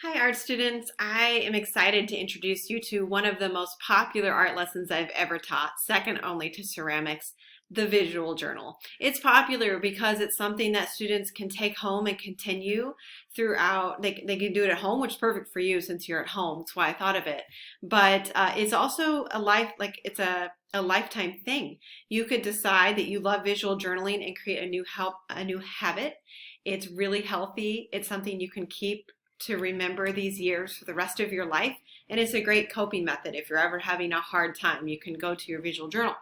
Hi art students, I am excited to introduce you to one of the most popular art lessons I've ever taught, second only to ceramics, the visual journal. It's popular because it's something that students can take home and continue throughout. They can do it at home, which is perfect for you since you're at home. That's why I thought of it. But it's also it's a lifetime thing. You could decide that you love visual journaling and create a new habit. It's really healthy. It's something you can keep to remember these years for the rest of your life. And it's a great coping method. If you're ever having a hard time, you can go to your visual journal.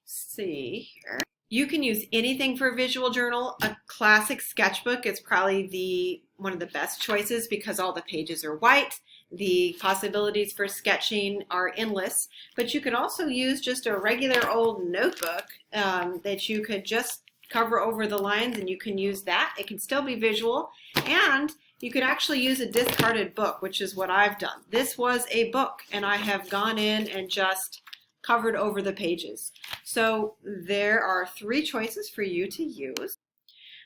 See here. You can use anything for a visual journal. A classic sketchbook is probably one of the best choices because all the pages are white. The possibilities for sketching are endless, but you can also use just a regular old notebook that you could just cover over the lines, and you can use that. It can still be visual, and you could actually use a discarded book, which is what I've done. This was a book, and I have gone in and just covered over the pages. So there are three choices for you to use.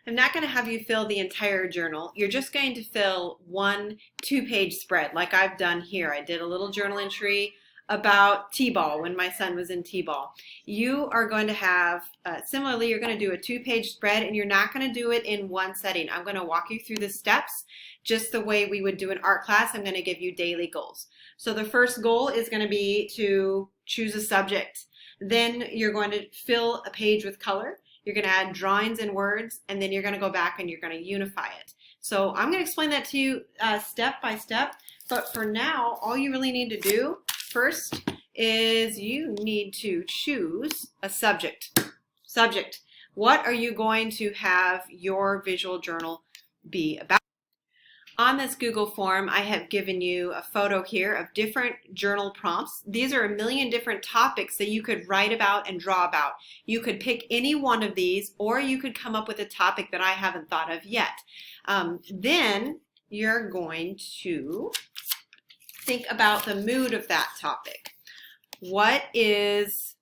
I'm not going to have you fill the entire journal. You're just going to fill one 2-page spread like I've done here. I did a little journal entry about t-ball when my son was in t-ball. You are going to have, similarly, you're going to do a 2-page spread, and you're not going to do it in one setting. I'm going to walk you through the steps just the way we would do an art class. I'm going to give you daily goals. So the first goal is going to be to choose a subject. Then you're going to fill a page with color. You're going to add drawings and words, and then you're going to go back and you're going to unify it. So I'm going to explain that to you step by step, but for now, all you really need to do first is you need to choose a subject. Subject. What are you going to have your visual journal be about? On this Google form, I have given you a photo here of different journal prompts. These are a million different topics that you could write about and draw about. You could pick any one of these, or you could come up with a topic that I haven't thought of yet. Then you're going to think about the mood of that topic. What is,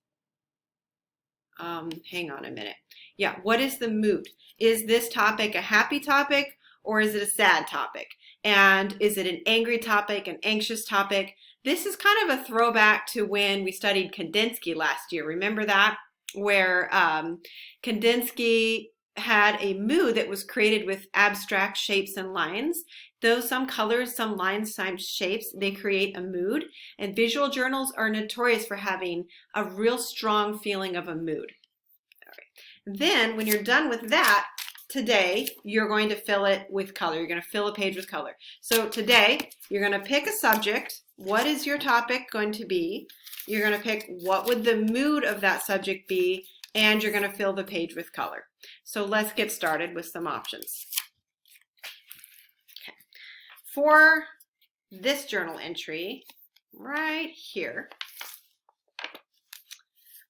hang on a minute. Yeah, what is the mood? Is this topic a happy topic, or is it a sad topic? And is it an angry topic, an anxious topic? This is kind of a throwback to when we studied Kandinsky last year. Remember that? Where Kandinsky had a mood that was created with abstract shapes and lines. Though some colors, some lines, some shapes, they create a mood. And visual journals are notorious for having a real strong feeling of a mood. All right. Then when you're done with that, today you're going to fill it with color. You're going to fill a page with color. So today you're going to pick a subject. What is your topic going to be? You're going to pick what would the mood of that subject be, and you're going to fill the page with color. So let's get started with some options. Okay. For this journal entry right here,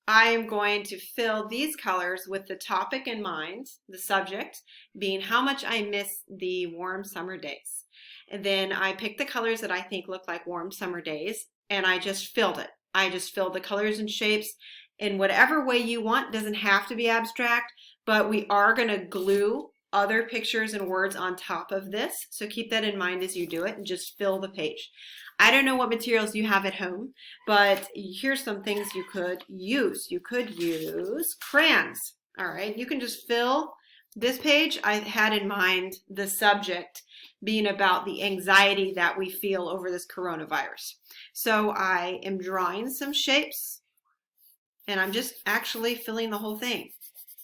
I am going to fill these colors with the topic in mind, the subject being how much I miss the warm summer days. And then I picked the colors that I think look like warm summer days, and I just filled it. I just filled the colors and shapes in whatever way you want. It doesn't have to be abstract, but we are going to glue other pictures and words on top of this. So keep that in mind as you do it and just fill the page. I don't know what materials you have at home, but here's some things you could use. You could use crayons. All right, you can just fill this page. I had in mind the subject being about the anxiety that we feel over this coronavirus. So I am drawing some shapes, and I'm just actually filling the whole thing,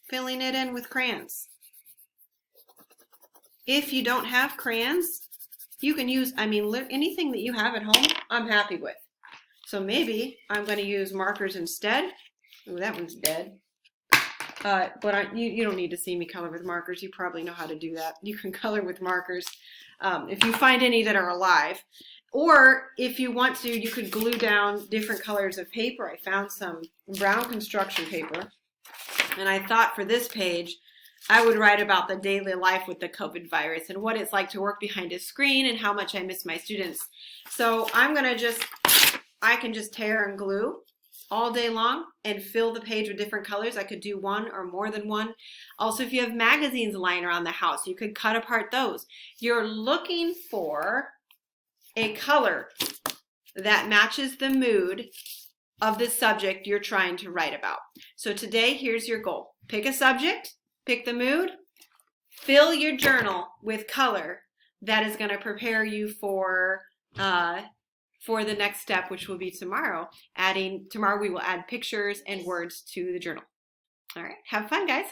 filling it in with crayons. If you don't have crayons, you can use, anything that you have at home, I'm happy with. So maybe I'm going to use markers instead. Ooh, that one's dead. But you don't need to see me color with markers. You probably know how to do that. You can color with markers if you find any that are alive. Or if you want to, you could glue down different colors of paper. I found some brown construction paper, and I thought for this page, I would write about the daily life with the COVID virus and what it's like to work behind a screen and how much I miss my students. So I can just tear and glue all day long and fill the page with different colors. I could do one or more than one. Also, if you have magazines lying around the house, you could cut apart those. You're looking for a color that matches the mood of the subject you're trying to write about. So today, here's your goal. Pick a subject, pick the mood, fill your journal with color that is going to prepare you for the next step, which will be tomorrow. Tomorrow we will add pictures and words to the journal. All right, have fun, guys.